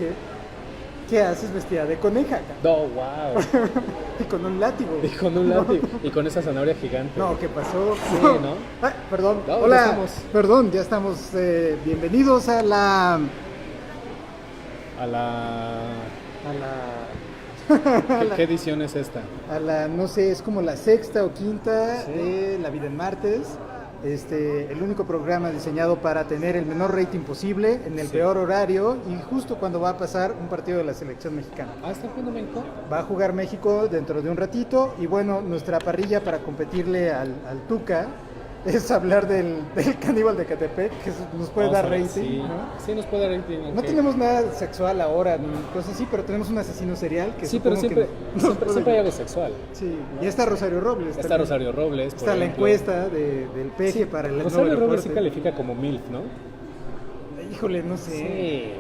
dije, ¿qué haces vestida de coneja acá? No, wow. Y con un látigo. Y con un látigo. Y con esa zanahoria gigante. No, ¿qué pasó? Sí, ¿no? Ay, perdón. No, ya Hola. estamos. Perdón, ya estamos. Bienvenidos a la... A la... A la... ¿Qué edición es esta? A la, no sé, es como la sexta o quinta Sí. de La Vida en Martes. El único programa diseñado para tener el menor rating posible en el Sí. peor horario y justo cuando va a pasar un partido de la selección mexicana. Ah, ¿está jugando México? Va a jugar México dentro de un ratito y bueno, nuestra parrilla para competirle al Tuca es hablar del caníbal de Catepec, que nos puede Vamos dar a ver, rating, sí. ¿no? Sí, nos puede dar rating. No ok. tenemos nada sexual ahora ni cosas así, pero tenemos un asesino serial que Sí, pero supongo siempre, que nos siempre, puede- siempre hay algo sexual. Sí, y está Rosario Robles. Está también. Rosario Robles, por Está la ejemplo. encuesta del PG Sí, para el nuevo Rosario Robles reporte. sí califica como MILF, ¿no? Híjole, no sé. Sí.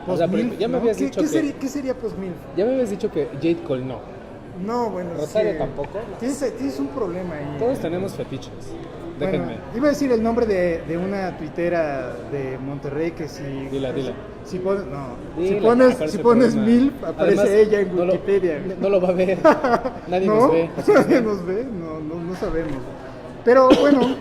Con O sea, pero post-milf, ya me ¿no? habías ¿Qué- dicho qué que- sería, ¿Qué sería post-milf? Ya me habías dicho que Jade Cole no. No, bueno, es Rosario que tampoco. Tienes un problema ahí. Todos tenemos fetiches. Déjenme. Bueno, iba a decir el nombre de una tuitera de Monterrey que si... Dila. Si pones, no, Dila, si pones, aparece si el pones programa. MILF, aparece Además, ella en no lo- Wikipedia. No lo va a ver. Nadie ¿No? nos ve. ¿Nadie nos ve? No sabemos. Pero bueno,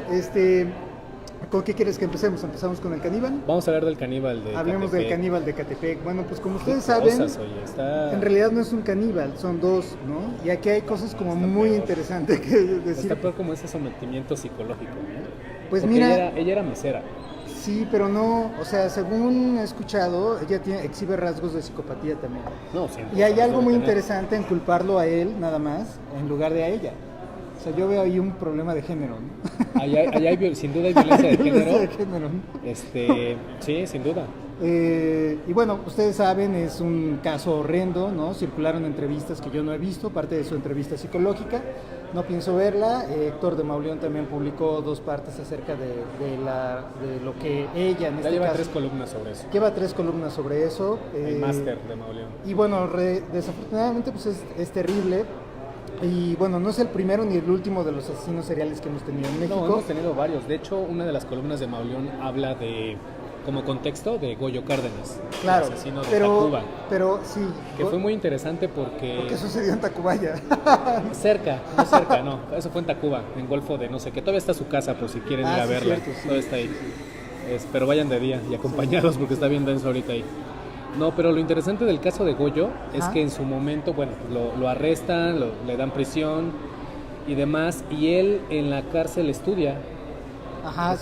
¿con qué quieres que empecemos? ¿Empezamos con el caníbal? Vamos a hablar del caníbal de Hablemos Catepec. del caníbal de Catepec. Bueno, pues como Qué ustedes saben, cosas, oye, está... en realidad no es un caníbal, son dos, ¿no? Y aquí hay cosas como Está muy peor. interesantes que decir. Está peor como ese sometimiento psicológico, ¿no? Pues Porque mira, ella era mesera. sí, pero no, o sea, según he escuchado, ella exhibe rasgos de psicopatía también. No, siempre. Y hay algo muy Debe tener. interesante en culparlo a él nada más, en lugar de a ella. O sea, yo veo ahí un problema de género, ¿no? Sin duda hay violencia de Violencia género. de género, ¿no? Sí, sin duda. Y bueno, ustedes saben, es un caso horrendo, ¿no? Circularon entrevistas que yo no he visto, parte de su entrevista psicológica. No pienso verla. Héctor de Mauleón también publicó 2 partes acerca de lo que ella, en Ya este lleva caso, 3 columnas sobre eso. lleva 3 columnas sobre eso. El máster de Mauleón. Y bueno, desafortunadamente pues es terrible. Y bueno, no es el primero ni el último de los asesinos seriales que hemos tenido en México. No, hemos tenido varios. De hecho, una de las columnas de Mauleón habla de, como contexto, de Goyo Cárdenas, Claro, el asesino de pero, Tacuba, pero sí. que fue muy interesante porque... Porque sucedió en Tacubaya. Cerca, no, eso fue en Tacuba, en Golfo de no sé qué. Todavía está su casa por si quieren ir a sí, verla. cierto, sí, Todavía está ahí. Pero vayan de día y acompañados porque está bien denso ahorita ahí. No, pero lo interesante del caso de Goyo es Ajá. que en su momento, bueno, pues lo arrestan, le dan prisión y demás, y él en la cárcel estudia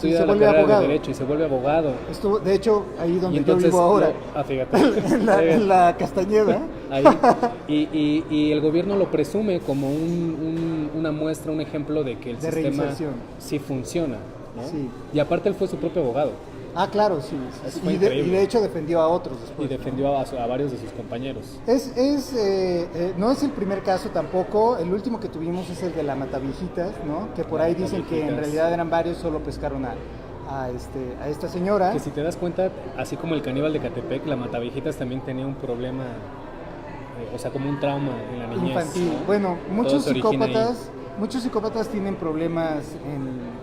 Sí, se la vuelve carrera abogado. de Derecho y se vuelve abogado. Estuvo, de hecho, ahí Y donde yo entonces, vivo ahora, fíjate. en la Castañeda. Ahí. Y el gobierno lo presume como una muestra, un ejemplo de que el De sistema reinserción. sí funciona, ¿no? Sí. Y aparte él fue su propio abogado Claro, sí. Eso sí. fue Y increíble. de hecho defendió a otros después. y defendió a varios de sus compañeros. No es el primer caso tampoco. El último que tuvimos es el de la Mataviejitas, ¿no? Que por ahí dicen que en Mataviejitas. realidad eran varios, solo pescaron a esta señora. Que si te das cuenta, así como el caníbal de Catepec, la Mataviejitas también tenía un problema, o sea, como un trauma en la niñez. Infantil. ¿no? Bueno, Todo se origina ahí. muchos psicópatas tienen problemas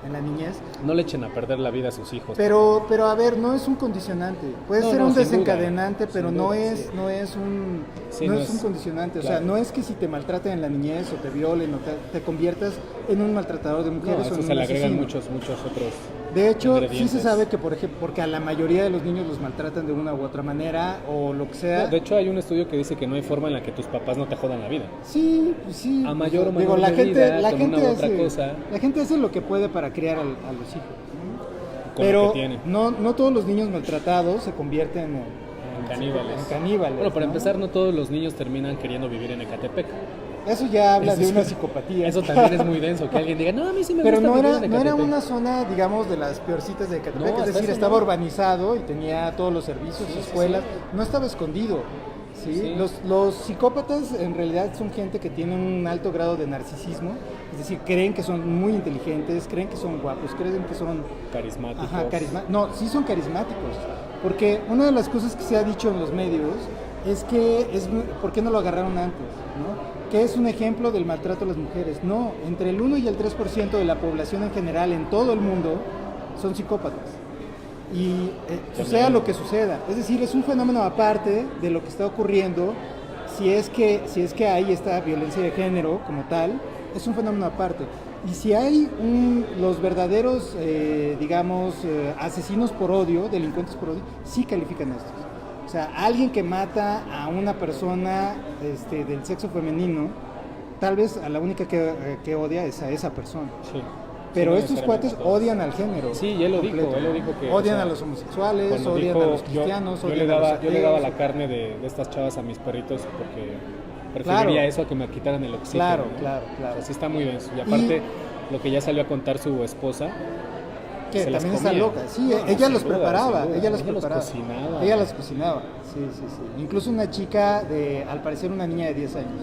en la niñez, No le echen a perder la vida a sus hijos. pero a ver, no es un condicionante. Puede No, ser no, un sin desencadenante, duda, pero sin no duda, es sí. no es un Sí, no no es un es- condicionante, o claro. sea, no es que si te maltraten en la niñez o te violen o te conviertas en un maltratador de No, mujeres a o eso en se un le agregan asesino. muchos otros. De hecho, sí se ingredientes. sabe que, por ejemplo, porque a la mayoría de los niños los maltratan de una u otra manera o lo que sea. No, de hecho, hay un estudio que dice que no hay forma en la que tus papás no te jodan la vida. Sí, pues sí. A mayor o Digo, menor medida, con una u otra hace, cosa. la gente hace lo que puede para criar a los hijos. ¿no? Con Pero lo que tiene. no todos los niños maltratados se convierten En caníbales. en caníbales. Bueno, para ¿no? empezar, no todos los niños terminan queriendo vivir en Ecatepec. Eso ya habla Eso de es- una psicopatía. Eso también es muy denso, que alguien diga, no, a mí sí me Pero gusta no vivir era, en no era Ecatepec. una zona, digamos, de las peorcitas de Ecatepec, No, es hasta decir, eso estaba no. urbanizado y tenía todos los servicios, Sí, sí, escuelas, sí. no estaba escondido. ¿sí? Sí. Los psicópatas en realidad son gente que tiene un alto grado de narcisismo, es decir, creen que son muy inteligentes, creen que son guapos, creen que son Carismáticos. No, sí son carismáticos, porque una de las cosas que se ha dicho en los medios es que ¿por qué no lo agarraron antes? ¿no? Que es un ejemplo del maltrato a las mujeres. No, entre el 1 y el 3% de la población en general en todo el mundo son psicópatas. y suceda lo que suceda. Es decir, es un fenómeno aparte de lo que está ocurriendo. Si es que hay esta violencia de género como tal, es un fenómeno aparte. Y si hay los verdaderos, asesinos por odio, delincuentes por odio, sí califican estos. O sea, alguien que mata a una persona del sexo femenino, tal vez a la única que odia es a esa persona. Sí. Pero Sí, estos cuates odian al género. Sí, y él lo dijo que... Odian a los homosexuales, odian a los cristianos, yo odian le a los daba, yo le daba ateos. la carne de estas chavas a mis perritos porque preferiría eso a que me quitaran el oxígeno. Claro, ¿no? claro. O sea, sí está muy denso. Y aparte, lo que ya salió a contar su esposa... Que se las también está comía. loca. Sí, No, ella sin los duda, preparaba. sin duda. Ella los cocinaba. Ella las cocinaba. Sí. Incluso una chica al parecer una niña de 10 años.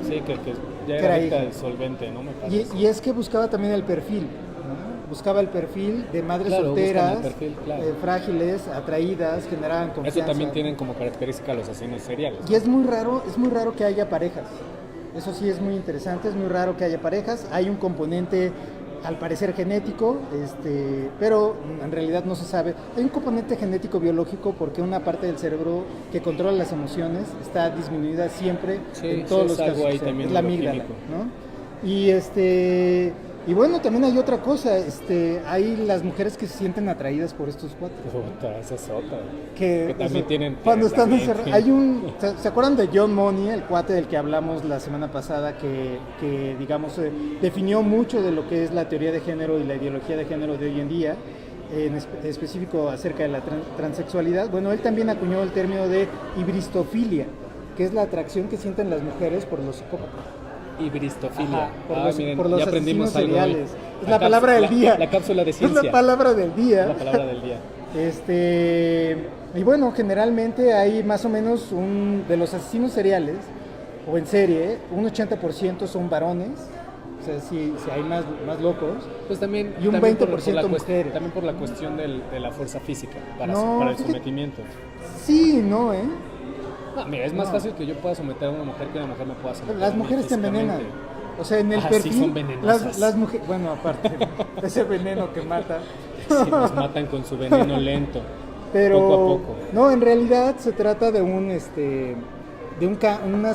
Sí, que ya Que era era rica hija. solvente, ¿no? Me parece. Y es que buscaba también el perfil, ¿no? Buscaba el perfil de madres Claro, solteras, buscan el perfil, claro. Frágiles, atraídas, generaban confianza. Eso también tienen como característica los asesinos seriales. Y es muy raro que haya parejas. Eso sí es muy interesante, es muy raro que haya parejas. Hay un componente, al parecer genético, pero en realidad no se sabe. Hay un componente genético biológico porque una parte del cerebro que controla las emociones está disminuida siempre en todos los casos. Ahí también es la amígdala, ¿no? Y bueno, también hay otra cosa, hay las mujeres que se sienten atraídas por estos cuates. Puta, esa es otra. Que también tienen... cuando están también encerrados, ¿se acuerdan de John Money, el cuate del que hablamos la semana pasada, que digamos definió mucho de lo que es la teoría de género y la ideología de género de hoy en día, en específico acerca de la transexualidad? Bueno, él también acuñó el término de hibristofilia, que es la atracción que sienten las mujeres por los psicópatas. Hibristofilia. Miren, por los ya aprendimos algo seriales. hoy. Es la palabra del día. La cápsula de ciencia. Es la palabra del día. La palabra del día. Y bueno, generalmente hay más o menos de los asesinos seriales o en serie, un 80% son varones, o sea, si hay más locos, pues también, y un también 20% mujeres. También por la cuestión de la fuerza física para el sometimiento. Sí, no, No, mira, es más fácil que yo pueda someter a una mujer que una mujer me pueda someter. Las mujeres te envenenan. O sea, en el perfil, sí, son venenosas. las mujeres, bueno, aparte, ese veneno que mata. Sí, nos matan con su veneno lento, pero, poco a poco. No, en realidad se trata de unas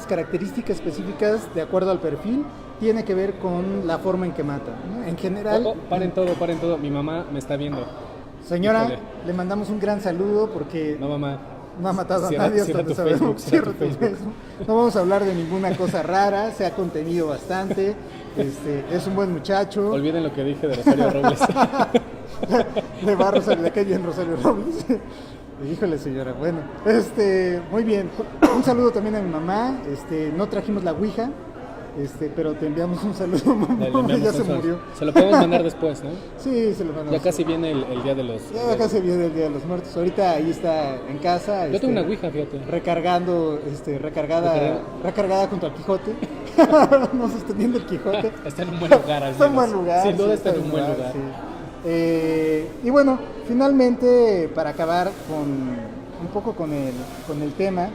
características específicas de acuerdo al perfil. Tiene que ver con la forma en que mata, ¿no? En general... Paren todo, mi mamá me está viendo. Señora, Híjole. Le mandamos un gran saludo porque... No, mamá. No ha matado a Cierra nadie hasta tu donde sabemos. Facebook, Cierra tu Facebook. No vamos a hablar de ninguna cosa rara, se ha contenido bastante. Es un buen muchacho. Olviden lo que dije de Rosario Robles. Le va a Rosario, le cae bien Rosario Robles. Híjole, señora. Bueno, muy bien. Un saludo también a mi mamá. No trajimos la ouija. Pero te enviamos un saludo, mamá. Ya se murió. Se lo podemos mandar después, ¿no? Sí, se lo mandamos. Ya casi viene el día de los... Ya casi viene el Día de los Muertos. Ahorita ahí está en casa. Yo tengo una ouija, fíjate. Recargada junto al Quijote. No sosteniendo el Quijote. Está en un buen lugar. Está en un buen lugar. Sin duda sí, está en un buen lugar. Sí. Y bueno, finalmente, para acabar un poco con el tema,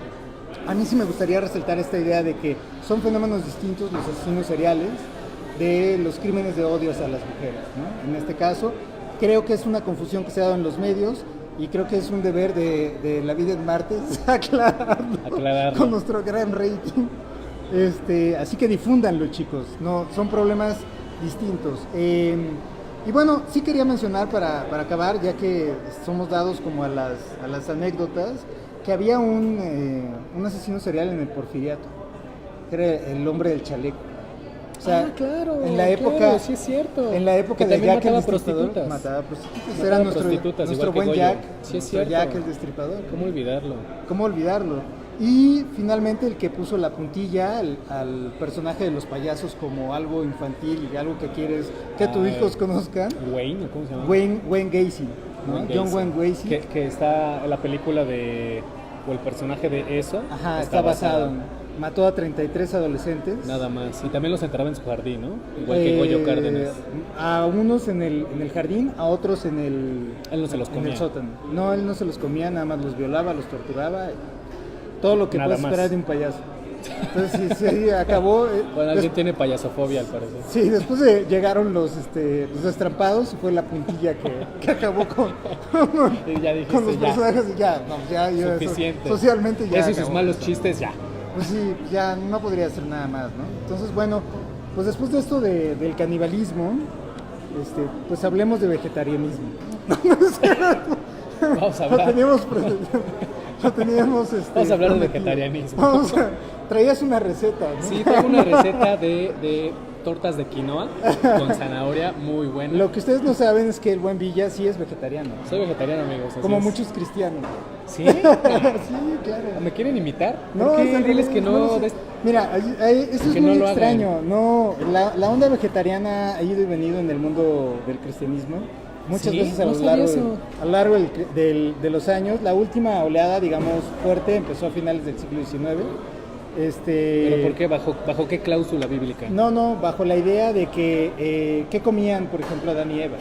a mí sí me gustaría resaltar esta idea de que son fenómenos distintos los asesinos seriales de los crímenes de odio hacia las mujeres, ¿no? En este caso, creo que es una confusión que se ha dado en los medios y creo que es un deber de La Vida en Martes aclararlo con nuestro gran rating. Así que difúndanlo, chicos, no, son problemas distintos. Y bueno, sí quería mencionar para acabar, ya que somos dados como a las anécdotas, que había un asesino serial en el Porfiriato, que era el hombre del chaleco. O sea, claro, en la época, sí es cierto. En la época que de Jack el mataba Destripador, mataba prostitutas. Era nuestro buen Goyo. Jack, Sí es cierto. Jack el Destripador. ¿Cómo olvidarlo? Y finalmente el que puso la puntilla al personaje de los payasos como algo infantil y algo que quieres que tus hijos conozcan. Wayne, ¿cómo se llama? Wayne Gacy, ¿no? John Wayne Gacy. Que está en la película o el personaje de eso. Ajá, está basado en... Mató a 33 adolescentes. Nada más. Y también los enterraba en su jardín, ¿no? Igual que Goyo Cárdenas. A unos en el jardín, a otros en el... Él no se los comía. En el sótano. No, él no se los comía, nada más los violaba, los torturaba. Todo lo que puedes esperar de un payaso. Entonces sí, acabó. Bueno, alguien tiene payasofobia al parecer. Sí, después los los destrampados, y fue la puntilla que acabó Y ya dijiste, con los ya, personajes y ya, suficiente. Socialmente ya. Eso y sus acabó. malos chistes, ya. Pues sí, ya no podría hacer nada más, ¿no? Entonces, bueno, pues después de esto del canibalismo, pues hablemos de vegetarianismo. Vamos a hablar. Lo teníamos Vamos a hablar de prometido. vegetarianismo. Traías una receta, ¿no? Sí, tengo una receta de tortas de quinoa con zanahoria muy buena. Lo que ustedes no saben es que el buen Villa sí es vegetariano. Soy vegetariano, amigos. así Como es. muchos cristianos. ¿Sí? Sí, claro. ¿Me quieren imitar? No, ¿Por qué? al Diles revés, que no. lo sé. Mira, eso es que muy no lo extraño. No, la onda vegetariana ha ido y venido en el mundo del cristianismo muchas ¿Sí? veces a No lo sabía largo, eso. a lo largo de los años. La última oleada, digamos, fuerte empezó a finales del siglo XIX. ¿Pero por qué? ¿Bajo qué cláusula bíblica? No, bajo la idea de que ¿qué comían, por ejemplo, Adán y Eva?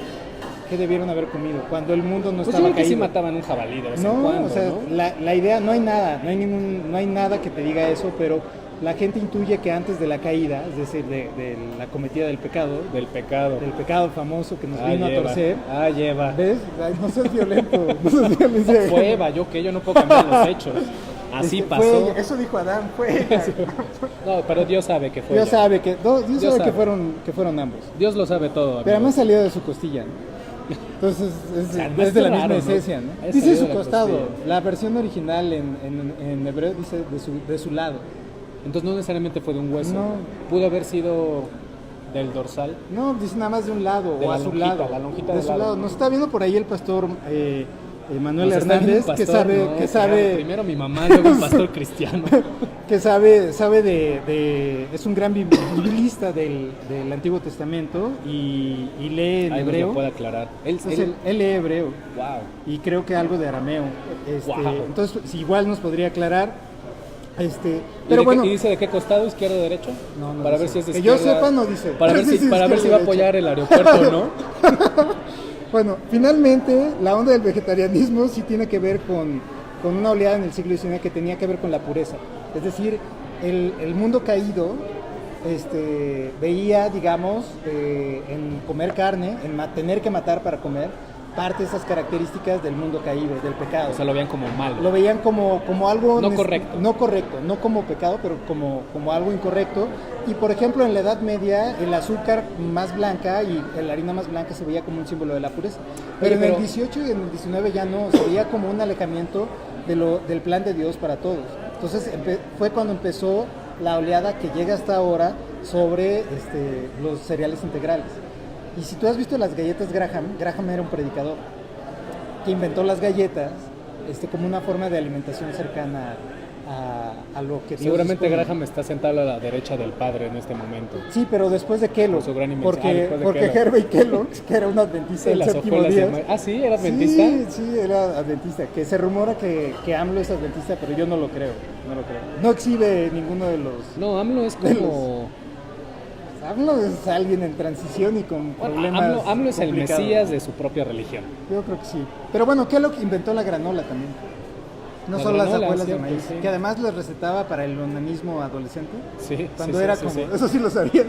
¿Qué debieron haber comido cuando el mundo no Pues estaba yo creo que sí caído? mataban un jabalí de vez en No, cuando, o sea, ¿no? la idea, no hay nada, no hay nada que te diga eso, pero la gente intuye que antes de la caída, es decir, de la cometida del pecado Del pecado. famoso que nos vino a Eva. torcer, Ay, Eva. ¿ves? Ay, no seas violento, no seas violento. Fue Eva, yo no puedo cambiar los hechos. Así Fue pasó. ella, eso dijo Adán, fue ella. No, pero Dios sabe que fue Dios ella. sabe que, Dios sabe sabe. que fueron ambos. Dios lo sabe todo, Pero además amigos. salió de su costilla, ¿no? Entonces O sea, no es de la está misma raro, ¿no? esencia, ¿no? Es Dice salido su de la costado, costilla. la versión original en hebreo dice de su lado. Entonces no necesariamente fue de un hueso. No. Pudo haber sido del dorsal. No, dice nada más de un lado De o la a su lonjita, lado. la lonjita de del su lado. lado. Nos está viendo por ahí el pastor Manuel Nos está viendo Hernández, un que pastor, sabe, ¿no? que Claro, sabe, primero mi mamá, luego un pastor cristiano. que sabe es un gran biblista del Antiguo Testamento y lee en Ahí nos hebreo. lo puede aclarar. Entonces, él lee hebreo Wow. y creo que algo de arameo. Guau. Entonces, si igual nos podría aclarar. Pero bueno, ¿Y dice de qué costado? ¿Izquierdo o derecho? No para dice. ver si es de Que yo izquierda. sepa, no dice. Para ver Sí, si va a izquierda, apoyar el aeropuerto o no. Bueno, finalmente la onda del vegetarianismo sí tiene que ver con una oleada en el siglo XIX que tenía que ver con la pureza. Es decir, el mundo caído veía, digamos, en comer carne, tener que matar para comer, parte de esas características del mundo caído, del pecado. O sea, lo veían como malo. Lo veían como algo No correcto. no correcto, no como pecado, pero como algo incorrecto. Y por ejemplo, en la Edad Media, el azúcar más blanca y la harina más blanca se veía como un símbolo de la pureza. Pero en el 18 y en el 19 ya no, se veía como un alejamiento del plan de Dios para todos. Entonces fue cuando empezó la oleada que llega hasta ahora sobre los cereales integrales. Y si tú has visto las galletas Graham era un predicador que inventó las galletas como una forma de alimentación cercana a lo que Dios Seguramente dispone. Graham está sentado a la derecha del padre en este momento. Sí, pero después de Kellogg, Por su gran invención. Después de porque Kellogg. Harvey Kellogg, que era un adventista Sí, del las séptimo hojuelas día. de Ah, sí, era adventista. Sí, era adventista. Que se rumora que AMLO es adventista, pero yo no lo creo. No exhibe ninguno de los... No, AMLO es de como. AMLO es alguien en transición y con Bueno, problemas AMLO es el complicados. mesías de su propia religión. Yo creo que sí. Pero bueno, Kellogg inventó la granola también. No La solo las granola, abuelas de cierto, maíz, sí. que además les recetaba para el onanismo adolescente. Sí, Cuando sí, era sí, como, sí. eso sí lo sabías,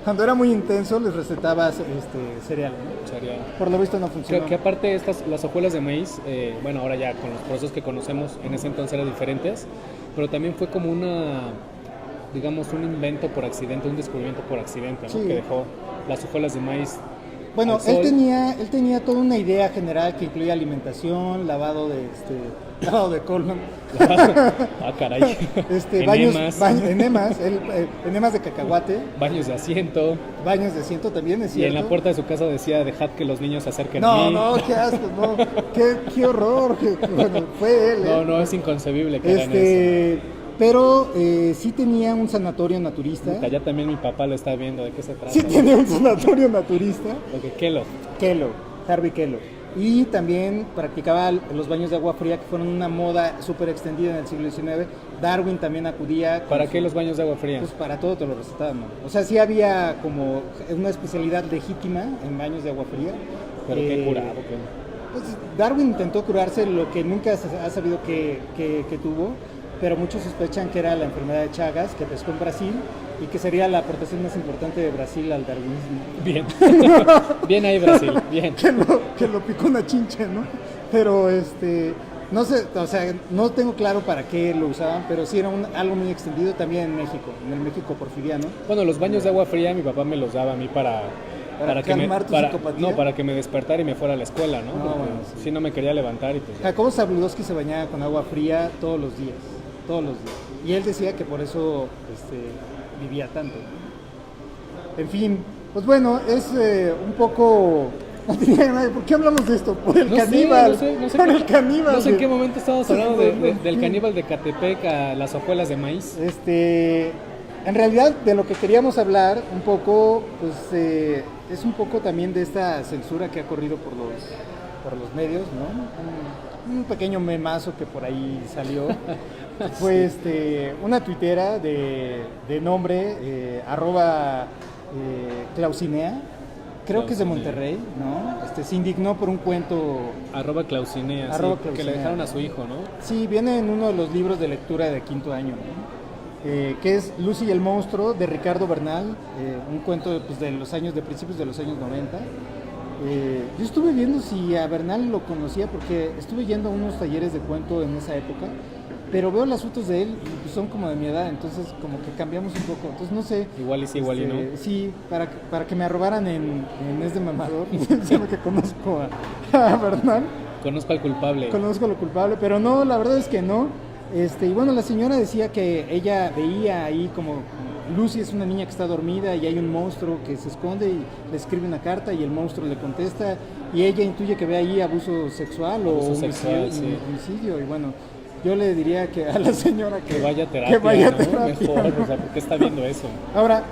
cuando era muy intenso les recetaba cereal, ¿no? Cereal. Por lo visto no funcionó. Que aparte las hojuelas de maíz, bueno, ahora ya con los procesos que conocemos, en ese entonces eran diferentes, pero también fue como digamos, un invento por accidente, un descubrimiento por accidente, ¿no? Sí. Que dejó las hojuelas de maíz. Bueno, al sol. él tenía toda una idea general que incluía alimentación, lavado de colon, Ah, caray. baños, Enemas, enemas de cacahuate, baños de asiento. baños de asiento también, es Y cierto. en la puerta de su casa decía, dejad que los niños se acerquen a No, mí. no, qué asco, no, qué horror, bueno, fue él. No, es inconcebible que hagan eso. Pero sí tenía un sanatorio naturista. Puta, ya también mi papá lo está viendo, ¿de qué se trata? Sí tenía un sanatorio naturista. Porque Kellogg. Harvey Kellogg. Y también practicaba los baños de agua fría, que fueron una moda súper extendida en el siglo XIX. Darwin también acudía. ¿Para qué los baños de agua fría? Pues para todo te lo recetaban, ¿no? O sea, sí había como una especialidad legítima en baños de agua fría. Pero qué curado, Pues Darwin intentó curarse lo que nunca ha sabido que tuvo. pero muchos sospechan que era la enfermedad de Chagas, que pescó en Brasil, y que sería la aportación más importante de Brasil al darwinismo. Bien. Bien ahí Brasil, bien. Que lo picó una chincha, ¿no? Pero no sé, o sea, no tengo claro para qué lo usaban, pero sí era algo muy extendido también en México, en el México porfiriano. Bueno, los baños de agua fría mi papá me los daba a mí para calmar tu psicopatía. No, para que me despertara y me fuera a la escuela, ¿no? No, bueno, sí. Si no me quería levantar y pues... Jacobo Zabludowski se bañaba con agua fría todos los días. Y él decía que por eso vivía tanto. En fin, pues bueno, es un poco... No tenía nadie. ¿Por qué hablamos de esto? Por el caníbal. Por el caníbal. No sé en qué momento estábamos hablando del caníbal de Catepec a las hojuelas de maíz. En realidad, de lo que queríamos hablar un poco, pues es un poco también de esta censura que ha corrido por los medios, ¿no? Un pequeño memazo que por ahí salió. Fue una tuitera de nombre @Clausinea. Creo que es de Monterrey, ¿no? Se indignó por un cuento... @Clausinea, sí, Clausinea, que le dejaron a su hijo, ¿no? Sí, viene en uno de los libros de lectura de quinto año, ¿no? Que es Lucy y el monstruo, de Ricardo Bernal, un cuento pues, de principios de los años 90. Yo estuve viendo si a Bernal lo conocía, porque estuve yendo a unos talleres de cuento en esa época, pero veo las fotos de él y pues, son como de mi edad, entonces como que cambiamos un poco, entonces no sé. Igual y sí, igual y no. Sí, para que me arrobaran en Es de Mamador, diciendo que conozco a Bernal. Conozco al culpable. Conozco lo culpable, pero no, la verdad es que no. Y bueno, la señora decía que ella veía ahí como Lucy es una niña que está dormida y hay un monstruo que se esconde y le escribe una carta y el monstruo le contesta y ella intuye que ve ahí abuso sexual o homicidio. Y bueno, yo le diría que a la señora que vaya a terapia, mejor, ¿no? O sea, ¿por qué está viendo eso? Ahora,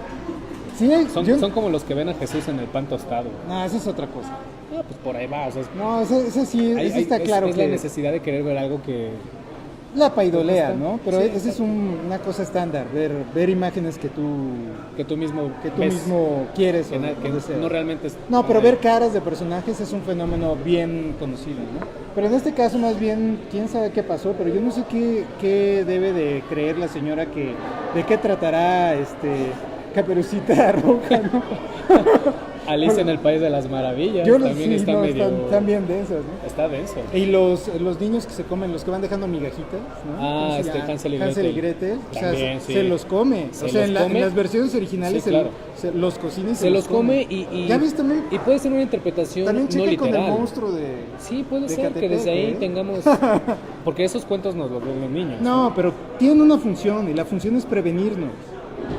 sí, son como los que ven a Jesús en el pan tostado. No, esa es otra cosa. Ah, pues por ahí va, o sea, no, ese sí, ese está claro. Es la necesidad de querer ver algo que... La paidolea, ¿no? Pero sí, esa es una cosa estándar, ver imágenes que tú mismo quieres que no realmente es... No, pero ver caras de personajes es un fenómeno bien conocido, ¿no? Pero en este caso más bien, quién sabe qué pasó, pero yo no sé qué debe de creer la señora de qué tratará Caperucita Roja, ¿no? Alicia en el País de las Maravillas también está medio... Están bien densas, ¿no? Está denso. Y los niños que se comen, los que van dejando migajitas, ¿no? Ah, Hansel y Gretel. O sea, se los come. En las versiones originales los cocina y se los come y... ¿Ya viste también? Y puede ser una interpretación también no literal. Con el monstruo de... Sí, puede ser Catepec, que desde ahí tengamos... Porque esos cuentos nos los ven los niños. No, pero tienen una función y la función es prevenirnos.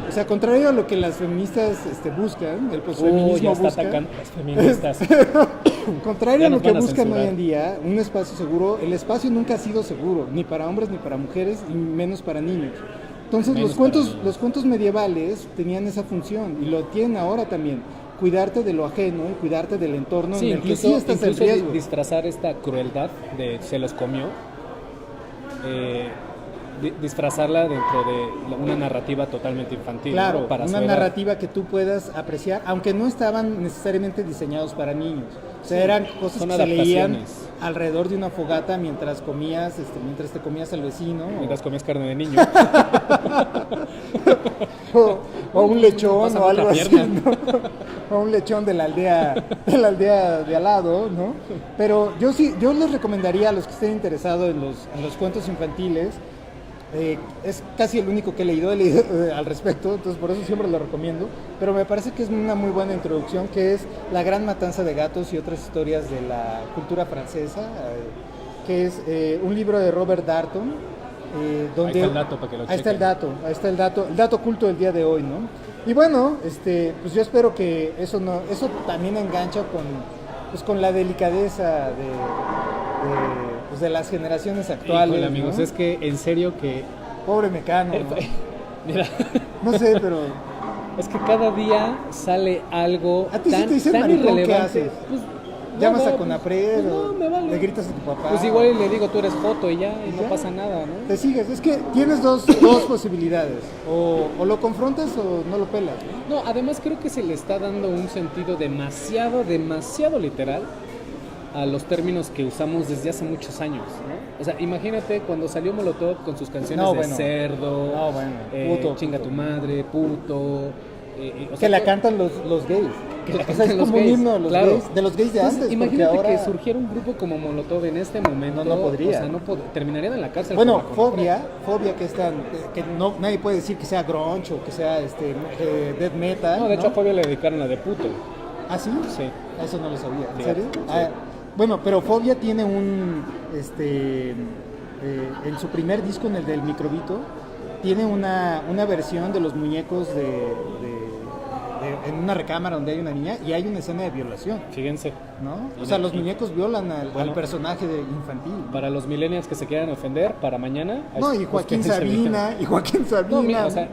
O sea, contrario a lo que las feministas buscan, el feminismo ya está busca, atacando a las feministas. Contrario a lo que buscan hoy en día, un espacio seguro, el espacio nunca ha sido seguro, ni para hombres ni para mujeres, y menos para niños. Entonces los cuentos medievales tenían esa función y lo tienen ahora también. Cuidarte de lo ajeno y cuidarte del entorno en el que sí estás en riesgo. Disfrazar esta crueldad de se los comió. Disfrazarla dentro de una narrativa totalmente infantil. Claro, ¿no? Para una narrativa que tú puedas apreciar, aunque no estaban necesariamente diseñados para niños. O sea, eran cosas que se leían alrededor de una fogata mientras comías, mientras te comías al vecino. Mientras comías carne de niño. o un lechón o algo así, ¿no? O un lechón de la aldea de al lado, ¿no? Pero yo les recomendaría a los que estén interesados en los cuentos infantiles. Es casi el único que he leído al respecto, entonces por eso siempre lo recomiendo, pero me parece que es una muy buena introducción, que es La Gran Matanza de Gatos y otras historias de la cultura francesa, que es un libro de Robert Darnton, donde... Ahí está el dato para que lo chequen. Ahí está el dato oculto del día de hoy, ¿no? Y bueno, pues yo espero que eso también engancha con la delicadeza de las generaciones actuales. Híjole, amigos, ¿no? Es que en serio que... Pobre Mecano, ¿no? Mira. No sé, pero... Es que cada día sale algo ¿A ti tan, sí te dicen tan maricón, irrelevante. ¿qué haces? Pues, ¿llamas a Conapred me vale. le gritas a tu papá? Pues igual le digo, tú eres joto y ya, y no pasa nada, ¿no? Te sigues. Es que tienes dos posibilidades. O lo confrontas o no lo pelas, ¿no? No, además creo que se le está dando un sentido demasiado literal a los términos que usamos desde hace muchos años, ¿no? O sea, imagínate cuando salió Molotov con sus canciones de cerdo, puto, chinga tu madre, puto. O sea, que la cantan los gays. O sea, es como un himno de los gays, de los gays de antes. Imagínate ahora... que surgiera un grupo como Molotov en este momento. No podría. O sea, terminarían en la cárcel. Bueno, Fobia que es tan, que no, nadie puede decir que sea grunge o que sea death metal. No, de hecho a Fobia le dedicaron la de puto. ¿Ah, sí? Sí. Eso no lo sabía. ¿En serio? Sí. Bueno, pero Fobia tiene un, en su primer disco, en el del Microbito, tiene una versión de los muñecos en una recámara donde hay una niña y hay una escena de violación. Fíjense. ¿No? O sea, los muñecos violan al personaje infantil. Para los millennials que se quieran ofender, para mañana... No, y Joaquín Sabina. No, mira, o sea,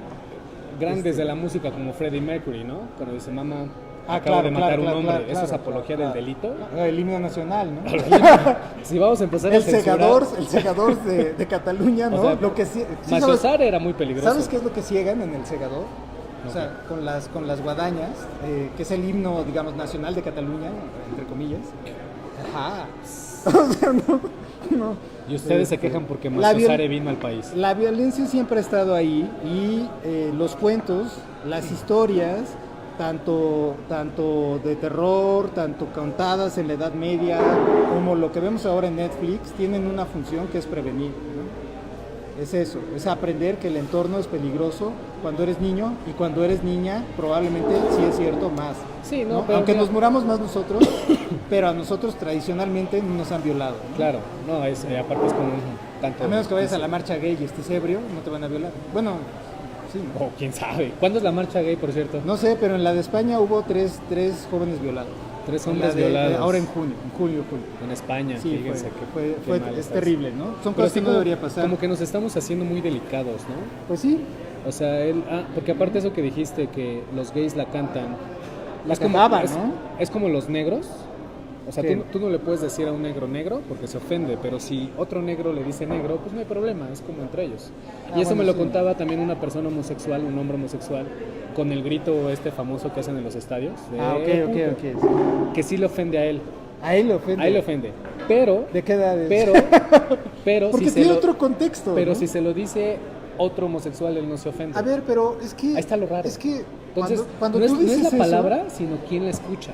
grandes de la música como Freddie Mercury, ¿no? Cuando dice, mamá... acaba de matar a un hombre, eso es apología del delito. El himno nacional, ¿no? Si vamos a empezar a censurar... El segador de Cataluña, ¿no? O sea, lo que Maciosar era muy peligroso. ¿Sabes qué es lo que ciegan en el segador? O sea, con las guadañas, que es el himno, digamos, nacional de Cataluña, entre comillas. Ajá. O sea, no. Y ustedes se quejan porque Maciosare vino al país. La violencia siempre ha estado ahí y los cuentos, las historias... Tanto de terror, tanto contadas en la Edad Media, como lo que vemos ahora en Netflix, tienen una función que es prevenir, ¿no? Es eso, es aprender que el entorno es peligroso cuando eres niño y cuando eres niña probablemente sí es cierto más. Sí, ¿no? Aunque nos muramos más nosotros, pero a nosotros tradicionalmente no nos han violado, ¿no? Claro, no, aparte es como tanto... A menos que vayas a la marcha gay y estés ebrio, no te van a violar. Bueno... Sí. O quién sabe. ¿Cuándo es la marcha gay, por cierto? No sé, pero en la de España hubo tres jóvenes violados. 3 hombres violados. Ahora en julio. En España, sí, fíjense es terrible, ¿no? Son cosas que no debería pasar. Como que nos estamos haciendo muy delicados, ¿no? Pues sí. O sea, porque aparte eso que dijiste, que los gays la cantan. La cantaban, ¿no? Es como los negros. O sea, tú no le puedes decir a un negro porque se ofende, pero si otro negro le dice negro, pues no hay problema, es como entre ellos. Y eso me lo contaba también una persona homosexual, un hombre homosexual, con el grito famoso que hacen en los estadios. Ok. Que sí le ofende a él. A él le ofende. A él le ofende. Pero... ¿De qué edad es? Pero porque tiene otro contexto. Pero ¿no? si se lo dice otro homosexual, él no se ofende. A ver, pero es que... Ahí está lo raro. Es que entonces, cuando no tú dices no es la eso, palabra, sino quién la escucha.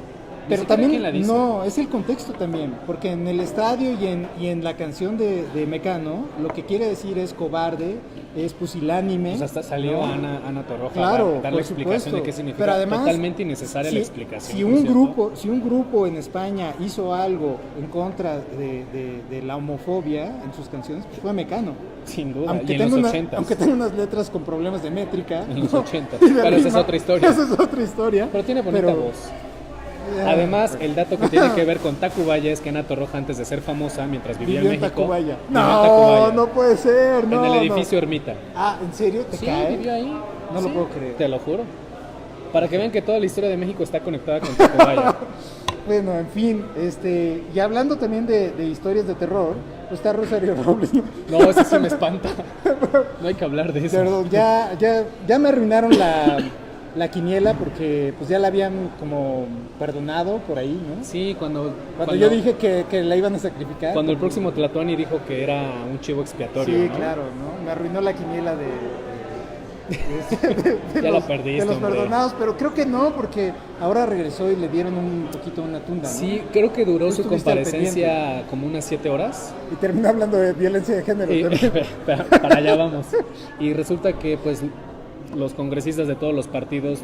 Pero también, no, es el contexto también, porque en el estadio y en la canción de Mecano, lo que quiere decir es cobarde, es pusilánime. Pues hasta salió, ¿no? Ana Torroja, claro, a dar la explicación de qué significa. Pero además, totalmente innecesaria la explicación. Si un grupo en España hizo algo en contra de la homofobia en sus canciones, pues fue Mecano. Sin duda, aunque y en los 80s. Aunque tenga unas letras con problemas de métrica. En los 80s, pero esa es otra historia. Esa es otra historia. Pero tiene bonita voz. Además, el dato que tiene que ver con Tacubaya es que Ana Torroja, antes de ser famosa, mientras vivía en México... Tacubaya. No puede ser, no. En el edificio Ermita. Ah, ¿en serio? ¿Te cae? Vivió ahí. No lo puedo creer. Te lo juro. Para que vean que toda la historia de México está conectada con Tacubaya. Bueno, en fin, y hablando también de historias de terror, pues está Rosario Robles. No, eso sí me espanta. No hay que hablar de eso. Perdón, ya me arruinaron la quiniela porque pues ya la habían como perdonado por ahí, ¿no? Sí, cuando yo dije que la iban a sacrificar. Cuando el próximo Tlatuani dijo que era un chivo expiatorio, sí, ¿no? Claro, ¿no? Me arruinó la quiniela ya la perdiste, de los hombre. Perdonados, pero creo que no, porque ahora regresó y le dieron un poquito una tunda, ¿no? Sí, creo que duró su comparecencia como unas 7 horas. Y terminó hablando de violencia de género. Para allá vamos. Y resulta que pues los congresistas de todos los partidos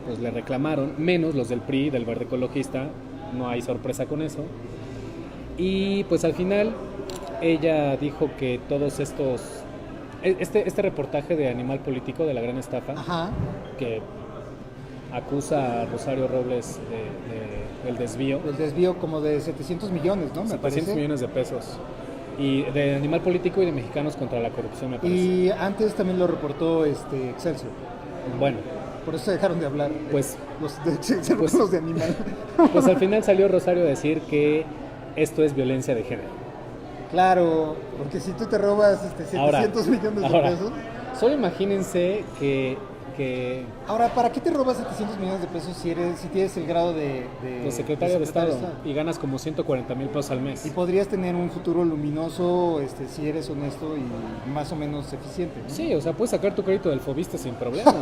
pues le reclamaron, menos los del PRI, del Verde Ecologista, no hay sorpresa con eso. Y pues al final ella dijo que todos estos... Este reportaje de Animal Político, de la gran estafa, ajá, que acusa a Rosario Robles del desvío. El desvío como de 700 millones, ¿no? 700 millones de pesos. Y de Animal Político y de Mexicanos contra la Corrupción, me parece. Y antes también lo reportó Excelsior. Bueno. Por eso dejaron de hablar pues, los de Excelsior, los de Animal. Pues al final salió Rosario a decir que esto es violencia de género. Claro, porque si tú te robas 700 millones de pesos... Solo imagínense que que Ahora, ¿para qué te robas 700 millones de pesos si tienes el grado de secretario de Estado y ganas como 140,000 pesos al mes? Y podrías tener un futuro luminoso si eres honesto y más o menos eficiente, ¿no? Sí, o sea, puedes sacar tu crédito del Fobiste sin problema.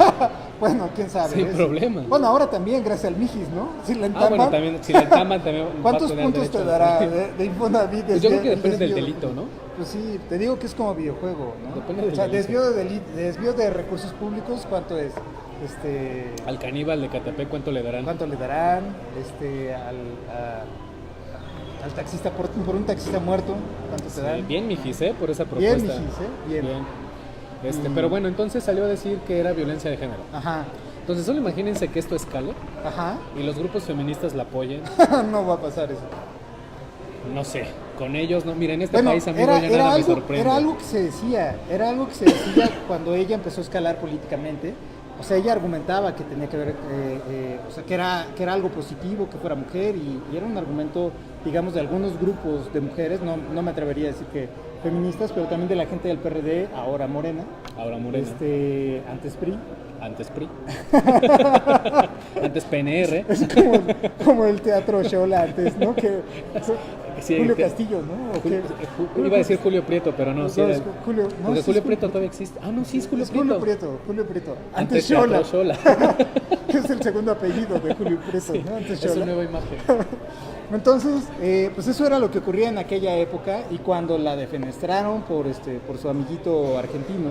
Bueno, quién sabe. Sin problema. Bueno, ahora también, gracias al Mijis, ¿no? Si la entaman, bueno, también, si la entaman también ¿cuántos va a tener puntos derecho te dará de Infonavit? Pues yo creo que el depende del desvío? delito, ¿no? Pues sí, te digo que es como videojuego, ¿no? Depende del o sea, delito. desvío de recursos públicos, ¿cuánto es? Al caníbal de Catepec, ¿cuánto le darán? ¿Cuánto le darán? Al taxista, por un taxista muerto, ¿cuánto te dan? Bien, mijis, por esa propuesta. Bien, mijis, Bien. Pero bueno, entonces salió a decir que era violencia de género. Ajá. Entonces solo imagínense que esto escale Ajá. y los grupos feministas la apoyen. No va a pasar eso. No sé, con ellos no. Miren, en este Bueno, país a mí ya nada me sorprende. era algo que se decía cuando ella empezó a escalar políticamente. O sea, ella argumentaba que tenía que ver, o sea, que era algo positivo que fuera mujer y era un argumento, digamos, de algunos grupos de mujeres, no me atrevería a decir que feministas, pero también de la gente del PRD, ahora Morena. Ahora Morena. Antes PRI. Antes PRI. Antes PNR. Es como el teatro Xola antes, ¿no? Sí, Julio Castillo, ¿no? Iba a decir Julio Prieto, pero no, sí. Porque Julio es Prieto todavía existe. Ah, no, sí, es Julio es Prieto. Julio Prieto. Antes Xola. Xola. Que es el segundo apellido de Julio Prieto, Sí, ¿no? Antes es Xola. su nueva imagen. Entonces, pues eso era lo que ocurría en aquella época y cuando la defenestraron por su amiguito argentino,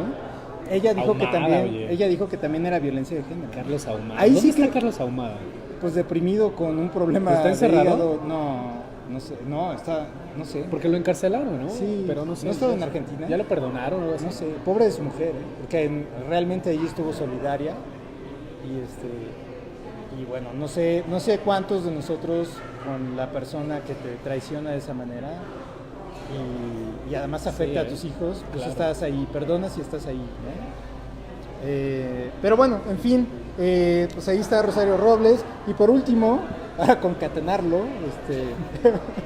ella dijo que también era violencia de género. Carlos Ahumada. Ahí ¿Dónde sí está Carlos Ahumada? Pues deprimido con un problema ¿Está encerrado? de hígado. No sé, no sé. Porque lo encarcelaron, ¿no? Sí, pero no sé. ¿no estaba en Argentina? ¿Ya lo perdonaron o algo así? No sé, pobre de su mujer, porque realmente allí estuvo solidaria y bueno, no sé cuántos de nosotros con la persona que te traiciona de esa manera y además afecta a tus hijos, pues claro. Estás ahí, perdonas y estás ahí, ¿no? Pero bueno, en fin, pues ahí está Rosario Robles y por último, para concatenarlo,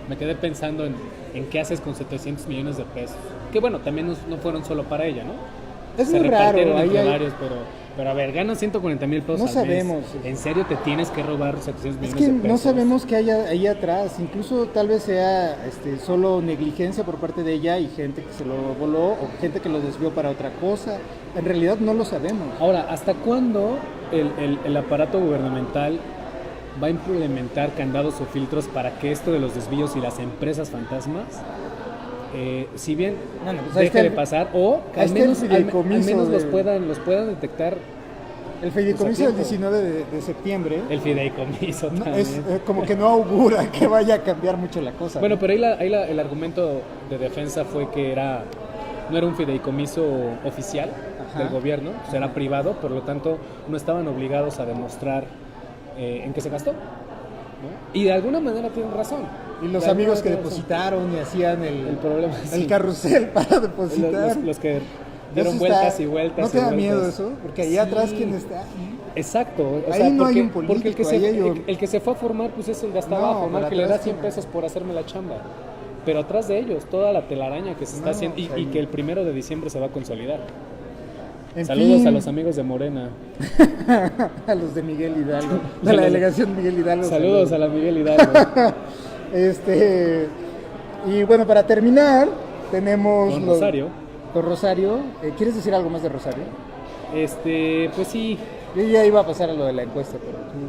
Me quedé pensando en qué haces con 700 millones de pesos. Que bueno, también no fueron solo para ella, ¿no? es Se muy raro, repartieron entre ahí hay- varios, pero a ver, ganas 140,000 pesos No al sabemos. mes. ¿En serio te tienes que robar 700 Es millones que de pesos? no sabemos qué hay ahí atrás, incluso tal vez sea solo negligencia por parte de ella y gente que se lo voló o gente que lo desvió para otra cosa. En realidad no lo sabemos. Ahora, ¿hasta cuándo el aparato gubernamental va a implementar candados o filtros para que esto de los desvíos y las empresas fantasmas, si bien Bueno, pues ahí deje está de pasar o que ahí al está el menos, fideicomiso los de- puedan detectar El fideicomiso Pues a del tiempo. 19 de septiembre el fideicomiso no, también. es como que no augura que vaya a cambiar mucho la cosa. Bueno, ¿no? pero el argumento de defensa fue que no era un fideicomiso oficial Ajá. del gobierno, pues era privado, por lo tanto no estaban obligados a demostrar en qué se gastó, ¿no? Y de alguna manera tienen razón. Y los De amigos alguna que manera depositaron y hacían El problema, el sí. carrusel para depositar. Los que dieron Eso vueltas está- y vueltas. ¿No te y da vueltas. miedo eso? Porque ahí Sí. atrás, ¿quién está? Exacto. O Ahí sea, no hay porque, un político, porque ahí hay un- el que se fue a formar, pues es el de hasta No, abajo, ¿no? pero El que le da atrás 100 tiene- pesos por hacerme la chamba. Pero atrás de ellos, toda la telaraña que se está No, haciendo y, o sea, y que el 1 de diciembre se va a consolidar. En Saludos fin, a los amigos de Morena. a los de Miguel Hidalgo, A de la los- delegación Miguel Hidalgo. Saludos a la Miguel Hidalgo. Y bueno, para terminar, tenemos Con Rosario. Con Rosario. ¿Quieres decir algo más de Rosario? Pues sí. Yo ya iba a pasar a lo de la encuesta, pero tú...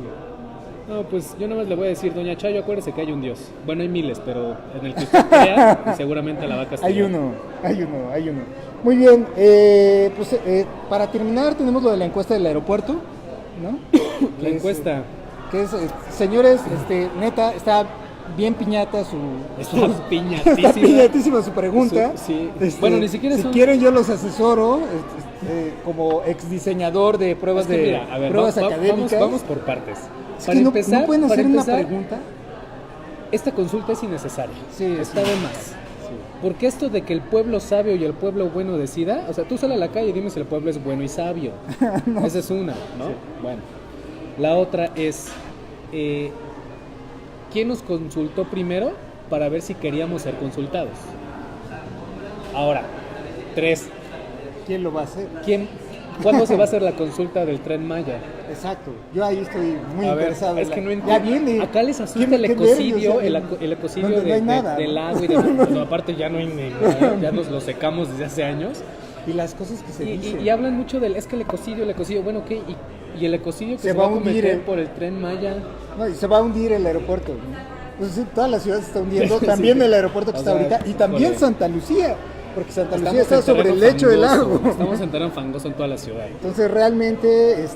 No, pues yo nada más le voy a decir, doña Chayo, acuérdese que hay un Dios. Bueno, hay miles, pero en el que usted crea, seguramente la va a castigar. Hay uno. Muy bien, para terminar tenemos lo de la encuesta del aeropuerto, ¿no? La encuesta. Que es, señores, neta, está bien piñata Está piñatísima. está piñatísima su pregunta. Sí. Bueno, ni siquiera si son- quieren yo los asesoro como ex diseñador de pruebas Es que mira, a ver, pruebas vamos académicas. por partes. Es Para que empezar, no pueden para hacer una empezar, pregunta. esta consulta es innecesaria. Sí, está sí. de más. Porque esto de que el pueblo sabio y el pueblo bueno decida, o sea, tú sal a la calle y dime si el pueblo es bueno y sabio. Esa es una, ¿no? Sí. Bueno. La otra es, ¿quién nos consultó primero para ver si queríamos ser consultados? Ahora, 3. ¿Quién lo va a hacer? ¿Quién ¿Cuándo se va a hacer la consulta del Tren Maya? Exacto, yo ahí estoy muy A ver, interesado. es que no Ya entiendo. viene. Acá les asusta Qué el ecocidio, nervios, el ecocidio donde no hay nada, del ¿no? agua y no, aparte ya no hay ya nos lo secamos desde hace años. Y las cosas que se dicen. Y hablan mucho del, es que el ecocidio, bueno, ¿qué? Y el ecocidio que Se se va va a a hundir, cometer por el Tren Maya. No, y se va a hundir el aeropuerto, ¿no? Pues sí, toda la ciudad se está hundiendo, Sí, también sí. el aeropuerto que O está sea, ahorita, y también híjole. Santa Lucía, porque Santa Lucía Estamos está en sobre el terreno lecho del fangoso, lago. Estamos en terreno fangoso en toda la ciudad. Entonces realmente,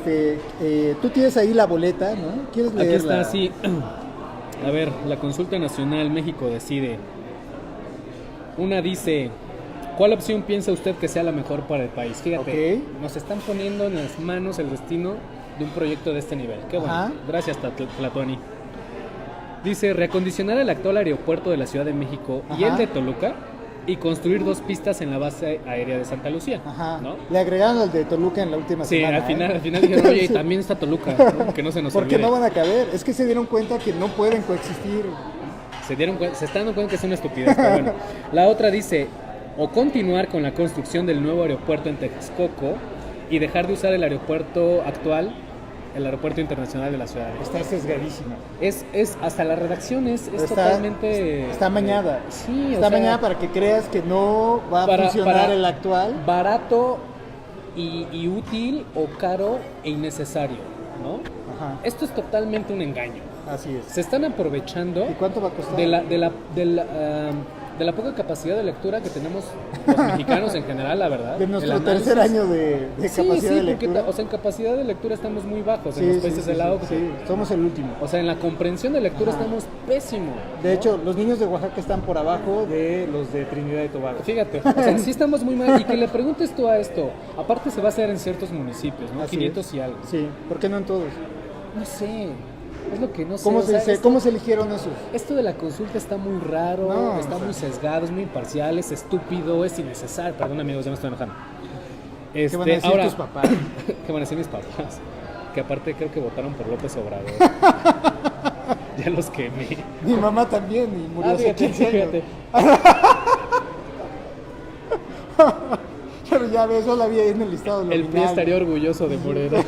tú tienes ahí la boleta, ¿no? ¿Quieres Aquí leerla? está así. A ver, la consulta nacional, México decide. Una dice, ¿cuál opción piensa usted que sea la mejor para el país? Fíjate, Ok. nos están poniendo en las manos el destino de un proyecto de este nivel. Qué bueno. Ajá. Gracias, Tlatuani. Dice, reacondicionar el actual aeropuerto de la Ciudad de México y Ajá. el de Toluca y construir 2 pistas en la base aérea de Santa Lucía. Ajá. ¿No? Le agregaron al de Toluca en la última Sí, semana. al final dijeron, oye, y también está Toluca, ¿no? Que no se nos Porque olvide. no van a caber. Es que se dieron cuenta que no pueden coexistir. Se están dando cuenta que es una estupidez, pero bueno. La otra dice, o continuar con la construcción del nuevo aeropuerto en Texcoco y dejar de usar el aeropuerto actual, el aeropuerto internacional de la Ciudad de México. Está sesgadísima. Es hasta la redacción es Está- totalmente... Está amañada. Sí, o Está sea, amañada para que creas que no va a funcionar el actual. Barato y útil o caro e innecesario, ¿no? Ajá. Esto es totalmente un engaño. Así es. Se están aprovechando ¿Y cuánto va a costar? de la poca capacidad de lectura que tenemos los mexicanos en general, la verdad. De nuestro El análisis. tercer año de Sí, capacidad de porque lectura. o sea, en capacidad de lectura estamos muy bajos Sí, en los sí, países sí, del lado. sí, somos el último. O sea, en la comprensión de lectura Ajá. estamos pésimo. De ¿no? hecho, los niños de Oaxaca están por abajo de los de Trinidad y Tobago. Fíjate, o sea, sí estamos muy mal. Y que le preguntes tú a esto. Aparte se va a hacer en ciertos municipios, ¿no? Así 500 es. y algo. Sí, ¿por qué no en todos? No sé. Es lo que no sé. ¿Cómo, o sea, ¿Cómo se eligieron esos? Esto de la consulta está muy raro, No, está o sea. muy sesgado, es muy imparcial, es estúpido, es innecesario. Perdón, amigos, ya me estoy enojando. ¿Qué van a decir ahora, tus papás? ¿Qué van a decir mis papás? Que aparte creo que votaron por López Obrador. Ya los quemé. Mi mamá también y murió hace Fíjate, 15 años. fíjate. Pero ya ves, yo la vi ahí en el listado El PRI nominal. estaría orgulloso de Morena.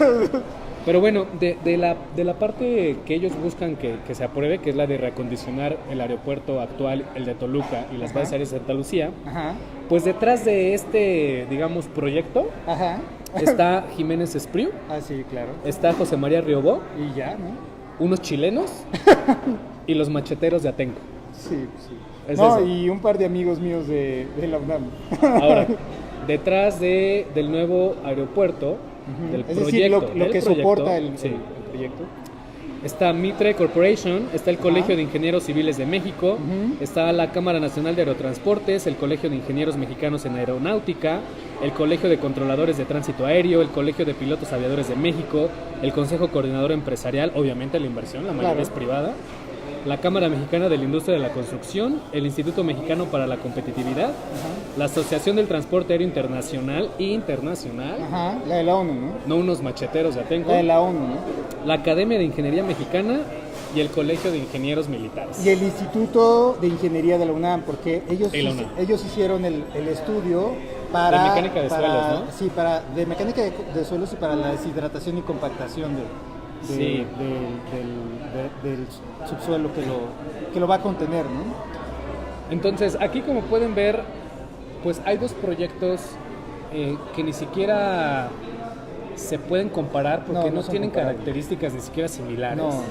Pero bueno, de la parte que ellos buscan que se apruebe, que es la de reacondicionar el aeropuerto actual, el de Toluca y las Ajá. bases aéreas de Santa Lucía, Ajá, pues detrás de este, digamos, proyecto ajá. está Jiménez Espriu, Ah, sí, claro. está José María Riobó, Y ya, ¿no? unos chilenos y los macheteros de Atenco. Sí, sí. Es No, eso. y un par de amigos míos de la UNAM. Ahora, detrás del nuevo aeropuerto, del Es proyecto, decir, lo del que proyecto, soporta el sí, proyecto. está Mitre Corporation, está el Colegio Ajá. de Ingenieros Civiles de México, Ujú. está la Cámara Nacional de Aerotransportes, el Colegio de Ingenieros Mexicanos en Aeronáutica, el Colegio de Controladores de Tránsito Aéreo, el Colegio de Pilotos Aviadores de México, el Consejo Coordinador Empresarial, obviamente la inversión, la mayoría Claro. es privada, la Cámara Mexicana de la Industria de la Construcción, el Instituto Mexicano para la Competitividad, la Asociación del Transporte Aéreo Internacional, Ajá, la de la ONU, ¿no? no unos macheteros de Atenco, La de la ONU, ¿no? la Academia de Ingeniería Mexicana y el Colegio de Ingenieros Militares. Y el Instituto de Ingeniería de la UNAM, porque ellos, Y la UNAM. ellos hicieron el estudio para... De mecánica de suelos, ¿no? Sí, de mecánica de suelos y para la deshidratación y compactación Sí. del subsuelo que lo va a contener, ¿no? Entonces, aquí como pueden ver, pues hay 2 proyectos que ni siquiera se pueden comparar porque No no, son tienen comparables. características ni siquiera similares. No. O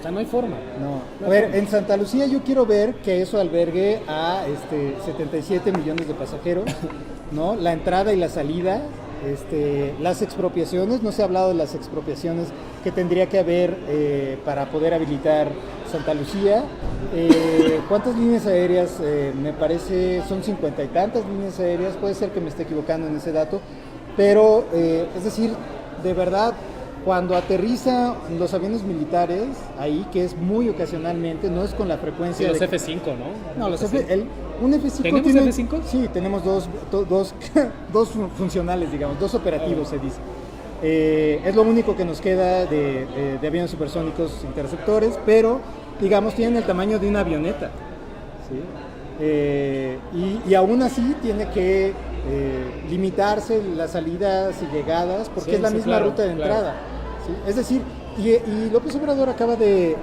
sea, no hay forma. No. A ver, en Santa Lucía yo quiero ver que eso albergue a 77 millones de pasajeros, ¿no? La entrada y la salida, las expropiaciones, no se ha hablado de las expropiaciones que tendría que haber para poder habilitar Santa Lucía. ¿Cuántas líneas aéreas? Me parece son 50 y tantas líneas aéreas, puede ser que me esté equivocando en ese dato, pero es decir, de verdad, cuando aterrizan los aviones militares ahí, que es muy ocasionalmente, no es con la frecuencia Sí, los de... F5, ¿no? No, un F5 ¿Tenemos tiene... F5? Sí, tenemos dos funcionales, digamos, 2 operativos se dice. Es lo único que nos queda de aviones supersónicos interceptores, pero digamos tienen el tamaño de una avioneta. ¿Sí? Y aún así tiene que limitarse las salidas y llegadas, porque Sí, es la sí, misma claro, ruta de claro. entrada. ¿Sí? Es decir, y López Obrador acaba de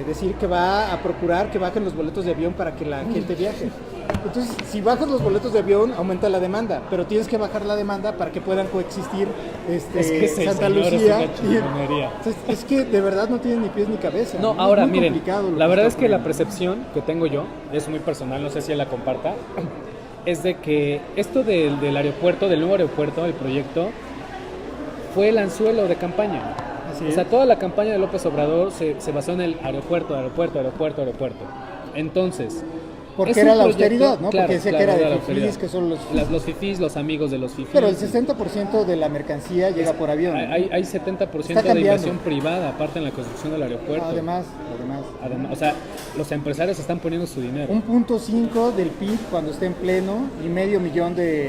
decir que va a procurar que bajen los boletos de avión para que la gente viaje. Entonces, si bajas los boletos de avión, aumenta la demanda, pero tienes que bajar la demanda para que puedan coexistir Es que ese Santa señor es Lucía. una chingonería. Entonces, es que de verdad no tiene ni pies ni cabeza. No, Es ahora muy miren, complicado lo la verdad es está que la ocurriendo. percepción que tengo yo, es muy personal, no sé si él la comparta, es de que esto del aeropuerto, del nuevo aeropuerto, el proyecto, fue el anzuelo de campaña. Así O sea, es. toda la campaña de López Obrador se basó en el aeropuerto. Entonces, Porque es era un la proyecto, austeridad, ¿no? claro, Porque decía claro, que era la de austeridad. fifís, que son los fifís. Los fifís, los amigos de los fifís. Pero el 60% de la mercancía llega por avión. ¿no? Hay 70% Está de cambiando. inversión privada, aparte en la construcción del aeropuerto. Además. Además, o sea, los empresarios están poniendo su dinero. 1.5 del PIB cuando esté en pleno y medio millón de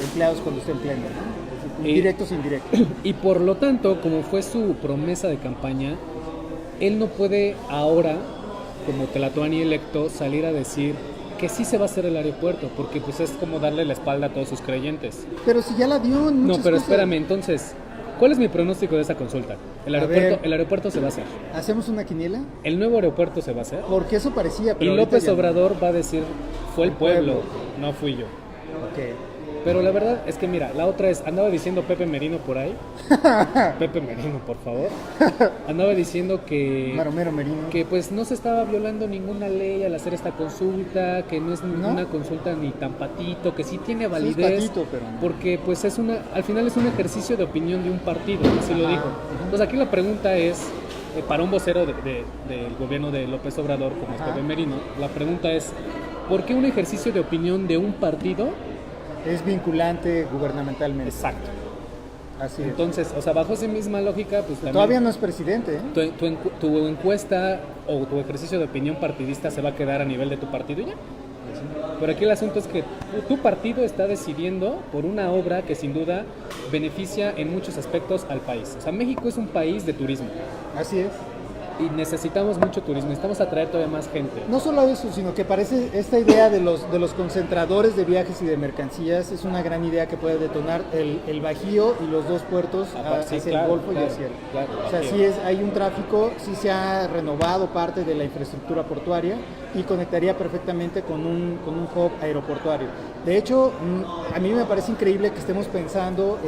empleados cuando esté en pleno, ¿no? Directos e indirectos. Y por lo tanto, como fue su promesa de campaña, él no puede ahora, como Tlatoani electo, salir a decir que sí se va a hacer el aeropuerto, porque pues es como darle la espalda a todos sus creyentes. Pero si ya la dio en No, muchas pero cosas. espérame, entonces, ¿cuál es mi pronóstico de esa consulta? El A aeropuerto, ver. el aeropuerto se va a hacer. ¿Hacemos una quiniela? El nuevo aeropuerto se va a hacer. Porque eso parecía, Y pero ahorita López ya no. Obrador va a decir, fue el pueblo, pueblo. no fui yo. Ok. Pero la verdad es que mira, la otra es, andaba diciendo Pepe Merino por ahí. Pepe Merino, por favor. Andaba diciendo Maromero Merino. que pues no se estaba violando ninguna ley al hacer esta consulta, que no es una consulta ni tan patito, que sí tiene validez. Sí es patito, pero no. Porque pues es al final es un ejercicio de opinión de un partido, así lo Ajá. dijo. Entonces aquí la pregunta es, para un vocero del gobierno de López Obrador, como es Ajá. Pepe Merino, la pregunta es, ¿por qué un ejercicio de opinión de un partido? Es vinculante gubernamentalmente. Exacto. Así es. Entonces, o sea, bajo esa misma lógica, pues también Todavía no es presidente, ¿eh? tu encuesta o tu ejercicio de opinión partidista se va a quedar a nivel de tu partido y ya. Pero aquí el asunto es que tu partido está decidiendo por una obra que sin duda beneficia en muchos aspectos al país. O sea, México es un país de turismo Así es. y necesitamos mucho turismo, necesitamos atraer todavía más gente. No solo eso, sino que parece esta idea de los concentradores de viajes y de mercancías es una gran idea que puede detonar el Bajío y los dos puertos Sí, hacia claro, el Golfo claro, y hacia el... claro, o sea, Bajío. sí hay un tráfico, sí se ha renovado parte de la infraestructura portuaria y conectaría perfectamente con un hub aeroportuario. De hecho, a mí me parece increíble que estemos pensando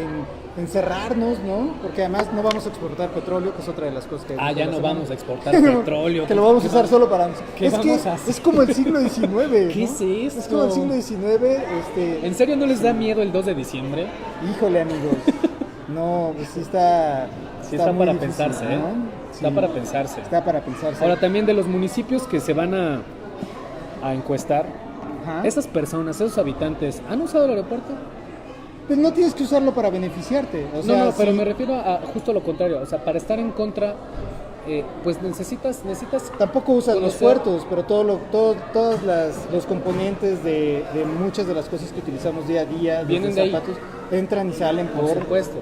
en cerrarnos, ¿no? Porque además no vamos a exportar petróleo, que es otra de las cosas que... Ya no vamos a exportar petróleo. Que lo vamos a usar solo para... ¿Qué es vamos que a hacer? es como el siglo XIX. ¿Qué ¿no? es esto? Es como el siglo XIX. ¿En serio no les da miedo el 2 de diciembre? Híjole, amigos. No, pues sí está... Sí está muy para difícil, pensarse, ¿eh? ¿no? Está Sí, para pensarse. Está para pensarse. Ahora también de los municipios que se van a encuestar, Ajá. esas personas, esos habitantes, ¿han usado el aeropuerto? Pues no tienes que usarlo para beneficiarte. O sea, No, pero sí, me refiero a justo lo contrario. O sea, para estar en contra, pues necesitas Tampoco usas los conocer- puertos, pero todos los componentes de muchas de las cosas que utilizamos día a día, Vienen desde de ahí. zapatos, entran y salen por por... supuesto.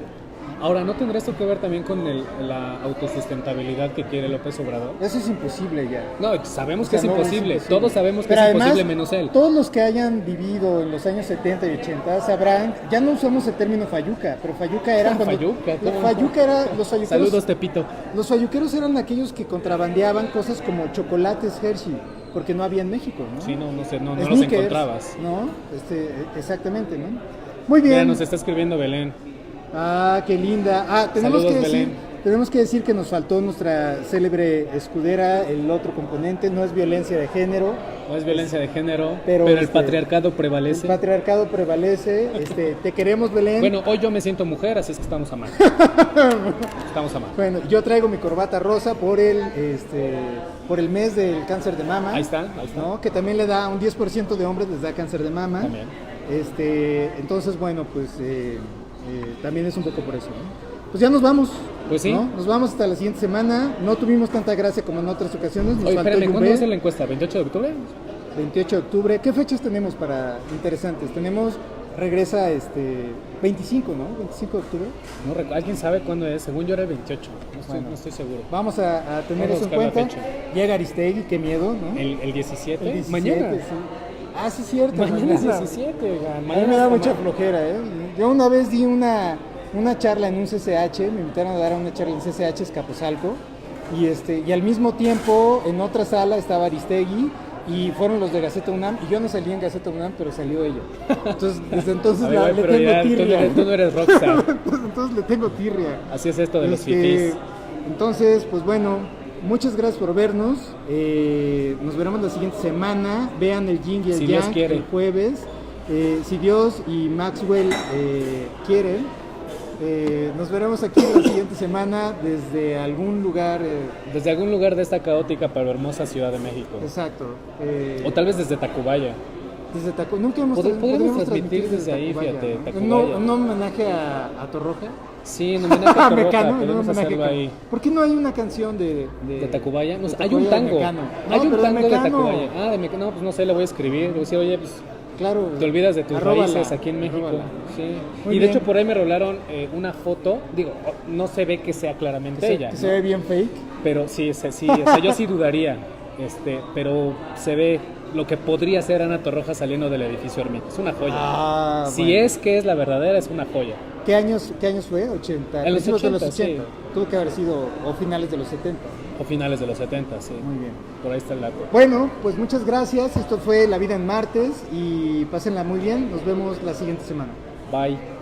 Ahora, ¿no tendrá esto que ver también con la autosustentabilidad que quiere López Obrador? Eso es imposible ya. No, sabemos O que sea, es no, imposible. Todos sabemos que Pero es además, imposible menos él. Todos los que hayan vivido en los años 70 y 80 sabrán, ya no usamos el término fayuca, pero fayuca era cuando... Fayuca, la ¿cómo? fayuca era... Los fayuqueros, Saludos, Tepito. los fayuqueros eran aquellos que contrabandeaban cosas como chocolates Hershey, porque no había en México, ¿no? Sí, no sé, no los Snickers, encontrabas. ¿no? Exactamente, ¿no? Muy bien. Mira, nos está escribiendo Belén. Ah, qué linda. Tenemos Saludos, que decir, Belén. tenemos que decir que nos faltó nuestra célebre escudera, el otro componente, no es violencia de género. No es violencia de género, Pero, pero el patriarcado prevalece. El patriarcado prevalece. Te queremos, Belén. Bueno, hoy yo me siento mujer, así es que estamos a mano. Estamos a mano. Bueno, yo traigo mi corbata rosa por el mes del cáncer de mama. Ahí está. ¿No? Que también le da un 10% de hombres les da cáncer de mama. También. Entonces, bueno, pues también es un poco por eso, ¿no? Pues ya nos vamos. Pues sí. ¿no? Nos vamos hasta la siguiente semana. No tuvimos tanta gracia como en otras ocasiones. Nos Oye, faltó espérame, ¿cuándo Yumbé. va a ser la encuesta? ¿28 de octubre? 28 de octubre. ¿Qué fechas tenemos para interesantes? Regresa 25, ¿no? 25 de octubre. No, ¿alguien sabe cuándo es? Según yo era el 28. Bueno. No estoy seguro. Vamos a tener Vamos a eso en buscar la cuenta. fecha. Llega Aristegui, qué miedo, ¿no? ¿El 17? El 17, Mañana. sí. Ah, sí, cierto. Mañana es 17, oigan. A mí Mañana me da está mucha mal. flojera, ¿eh? Yo una vez di una charla en un CCH, me invitaron a dar una charla en CCH Escaposalco, y al mismo tiempo en otra sala estaba Aristegui, y fueron los de Gaceta UNAM, y yo no salí en Gaceta UNAM, pero salió ella. Entonces, desde entonces A ver, güey, le pero tengo ya, tirria. tú no eres rockstar. Entonces le tengo tirria. Así es esto de los Este, fifís. Entonces, pues bueno, muchas gracias por vernos. Nos veremos la siguiente semana. Vean el Yin y el Si Dios Yang quiere. el jueves. Si Dios y Maxwell quieren, nos veremos aquí la siguiente semana desde algún lugar. Desde algún lugar de esta caótica pero hermosa Ciudad de México. Exacto. O tal vez desde Tacubaya. Desde Nunca hemos Podríamos podríamos transmitir desde ahí, Tacubaya, fíjate, ¿no? Tacubaya. Un homenaje a Torroja. Sí, en homenaje a Torroja, Mecano, un podemos homenaje hacerlo ahí. ¿Por qué no hay una canción de ¿De Tacubaya? No sé, de hay un Tacubaya de tango. Mecano? Hay un pero tango de Mecano. Tacubaya. Ah, de Mecano. No, pues no sé, le voy a escribir. Le voy a decir, oye, pues Claro. te olvidas de tus Arróbala, raíces aquí en México. arróbala. Sí. Muy Y de bien. hecho por ahí me rolaron una foto. Digo, no se ve que sea claramente ella. Que ¿no? se ve bien fake. Pero sí, sí, o sea, yo sí dudaría. Pero se ve lo que podría ser Ana Torroja saliendo del edificio Ermita. Es una joya. Ah, Si bueno. es que es la verdadera, es una joya. ¿Qué años fue? 80. En los Principios de 80, los 80. Tuvo que haber sido o finales de los 70. O finales de los 70, sí. Muy bien. Por ahí está el dato. Bueno, pues muchas gracias. Esto fue La Vida en Martes y pásenla muy bien. Nos vemos la siguiente semana. Bye.